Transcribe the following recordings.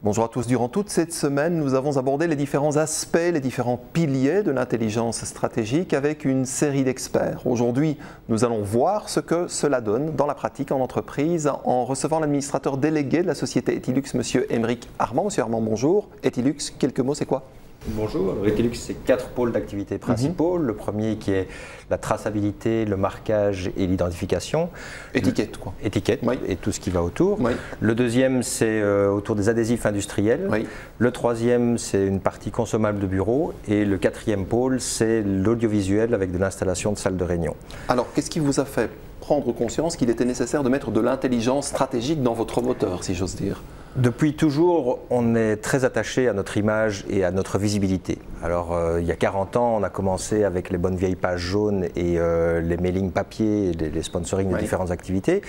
Bonjour à tous. Durant toute cette semaine, nous avons abordé les différents aspects, les différents piliers de l'intelligence stratégique avec une série d'experts. Aujourd'hui, nous allons voir ce que cela donne dans la pratique en entreprise en recevant l'administrateur délégué de la société Etilux, Monsieur Aymeric Armand. Monsieur Armand, bonjour. Etilux, quelques mots, c'est quoi ? Bonjour, Etilux, c'est 4 pôles d'activité principaux. Le premier qui est la traçabilité, le marquage et l'identification. Étiquette, quoi. Étiquette, oui. Et tout ce qui va autour. Oui. Le deuxième, c'est autour des adhésifs industriels. Oui. Le troisième, c'est une partie consommable de bureau. Et le quatrième pôle, c'est l'audiovisuel avec de l'installation de salles de réunion. Alors, qu'est-ce qui vous a fait prendre conscience qu'il était nécessaire de mettre de l'intelligence stratégique dans votre moteur, si j'ose dire ? Depuis toujours, on est très attaché à notre image et à notre visibilité. Alors, il y a 40 ans, on a commencé avec les bonnes vieilles pages jaunes et les mailings papier, les sponsorings de différentes activités.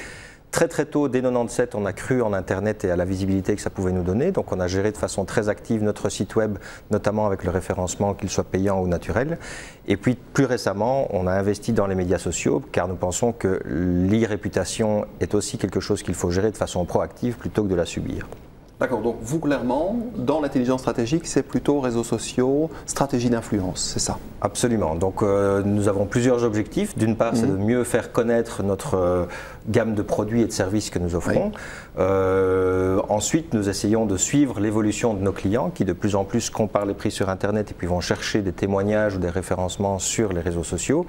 Très très tôt, dès 97, on a cru en Internet et à la visibilité que ça pouvait nous donner. Donc on a géré de façon très active notre site web, notamment avec le référencement, qu'il soit payant ou naturel. Et puis plus récemment, on a investi dans les médias sociaux, car nous pensons que l'e-réputation est aussi quelque chose qu'il faut gérer de façon proactive plutôt que de la subir. D'accord, donc vous clairement, dans l'intelligence stratégique, c'est plutôt réseaux sociaux, stratégie d'influence, c'est ça? Absolument, donc nous avons plusieurs objectifs. D'une part, c'est de mieux faire connaître notre gamme de produits et de services que nous offrons. Oui. Ensuite, nous essayons de suivre l'évolution de nos clients qui de plus en plus comparent les prix sur Internet et puis vont chercher des témoignages ou des référencements sur les réseaux sociaux.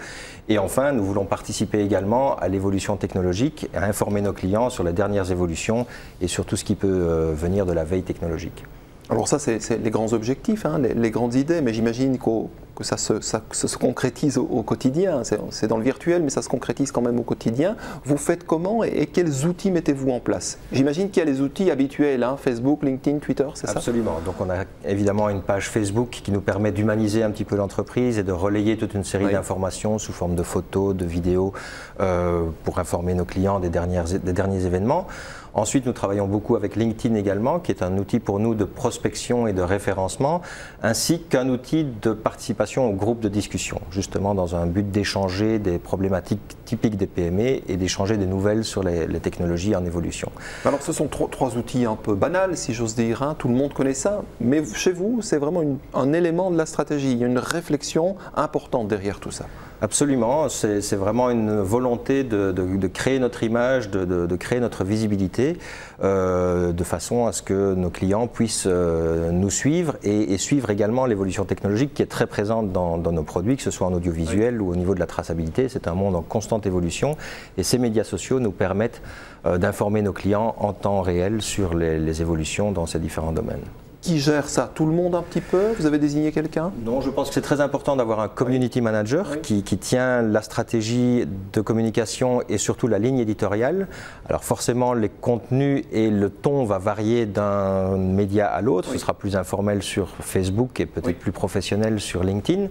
Et enfin, nous voulons participer également à l'évolution technologique et à informer nos clients sur les dernières évolutions et sur tout ce qui peut venir de la veille technologique. Alors ça, c'est les grands objectifs, hein, les grandes idées, mais j'imagine que ça se concrétise au quotidien. C'est dans le virtuel, mais ça se concrétise quand même au quotidien. Vous faites comment et quels outils mettez-vous en place? J'imagine qu'il y a les outils habituels, hein, Facebook, LinkedIn, Twitter, c'est ça? Absolument. Donc on a évidemment une page Facebook qui nous permet d'humaniser un petit peu l'entreprise et de relayer toute une série d'informations sous forme de photos, de vidéos pour informer nos clients des derniers événements. Ensuite, nous travaillons beaucoup avec LinkedIn également, qui est un outil pour nous de prospection et de référencement, ainsi qu'un outil de participation au groupe de discussion, justement dans un but d'échanger des problématiques typiques des PME et d'échanger des nouvelles sur les technologies en évolution. Alors ce sont trois outils un peu banals, si j'ose dire, hein. Tout le monde connaît ça, mais chez vous, c'est vraiment un élément de la stratégie, il y a une réflexion importante derrière tout ça. Absolument, c'est vraiment une volonté de créer notre image, de créer notre visibilité, de façon à ce que nos clients puissent nous suivre et suivre également l'évolution technologique qui est très présente dans nos produits, que ce soit en audiovisuel ou au niveau de la traçabilité. C'est un monde en constante évolution et ces médias sociaux nous permettent d'informer nos clients en temps réel sur les évolutions dans ces différents domaines. Qui gère ça? Tout le monde un petit peu? Vous avez désigné quelqu'un? Non, je pense que c'est très important d'avoir un community manager qui tient la stratégie de communication et surtout la ligne éditoriale. Alors forcément, les contenus et le ton va varier d'un média à l'autre. Ce sera plus informel sur Facebook et peut-être plus professionnel sur LinkedIn.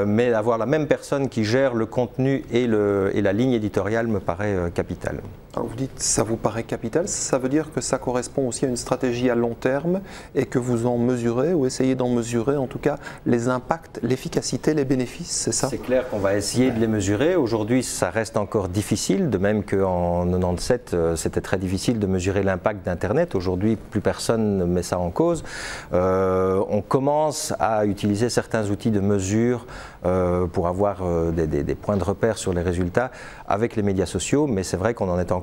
Mais avoir la même personne qui gère le contenu et la ligne éditoriale me paraît capital. Alors vous dites ça vous paraît capital, ça veut dire que ça correspond aussi à une stratégie à long terme et que vous en mesurez ou essayez d'en mesurer en tout cas les impacts, l'efficacité, les bénéfices, c'est ça? C'est clair qu'on va essayer de les mesurer. Aujourd'hui ça reste encore difficile, de même qu'en 97 c'était très difficile de mesurer l'impact d'Internet. Aujourd'hui plus personne ne met ça en cause. On commence à utiliser certains outils de mesure pour avoir des points de repère sur les résultats avec les médias sociaux, mais c'est vrai qu'on en est encore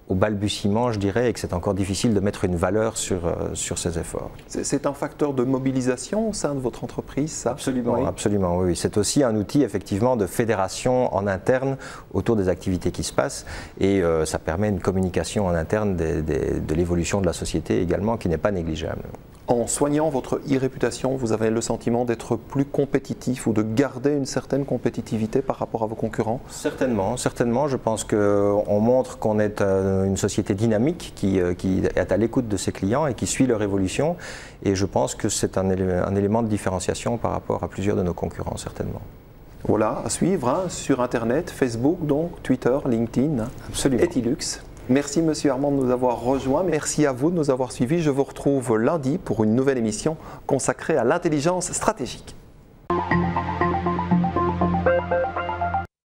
au balbutiement, je dirais, et que c'est encore difficile de mettre une valeur sur ces efforts. C'est un facteur de mobilisation au sein de votre entreprise, ça? Absolument, oui. Absolument, oui. C'est aussi un outil, effectivement, de fédération en interne autour des activités qui se passent, et ça permet une communication en interne de l'évolution de la société également, qui n'est pas négligeable. En soignant votre e-réputation, vous avez le sentiment d'être plus compétitif ou de garder une certaine compétitivité par rapport à vos concurrents? Certainement, certainement. Je pense qu'on montre qu'on est une société dynamique qui est à l'écoute de ses clients et qui suit leur évolution. Et je pense que c'est un élément de différenciation par rapport à plusieurs de nos concurrents, certainement. Voilà, à suivre hein, sur Internet, Facebook, donc Twitter, LinkedIn, absolument. Etilux. Merci Monsieur Armand de nous avoir rejoints, merci à vous de nous avoir suivis. Je vous retrouve lundi pour une nouvelle émission consacrée à l'intelligence stratégique.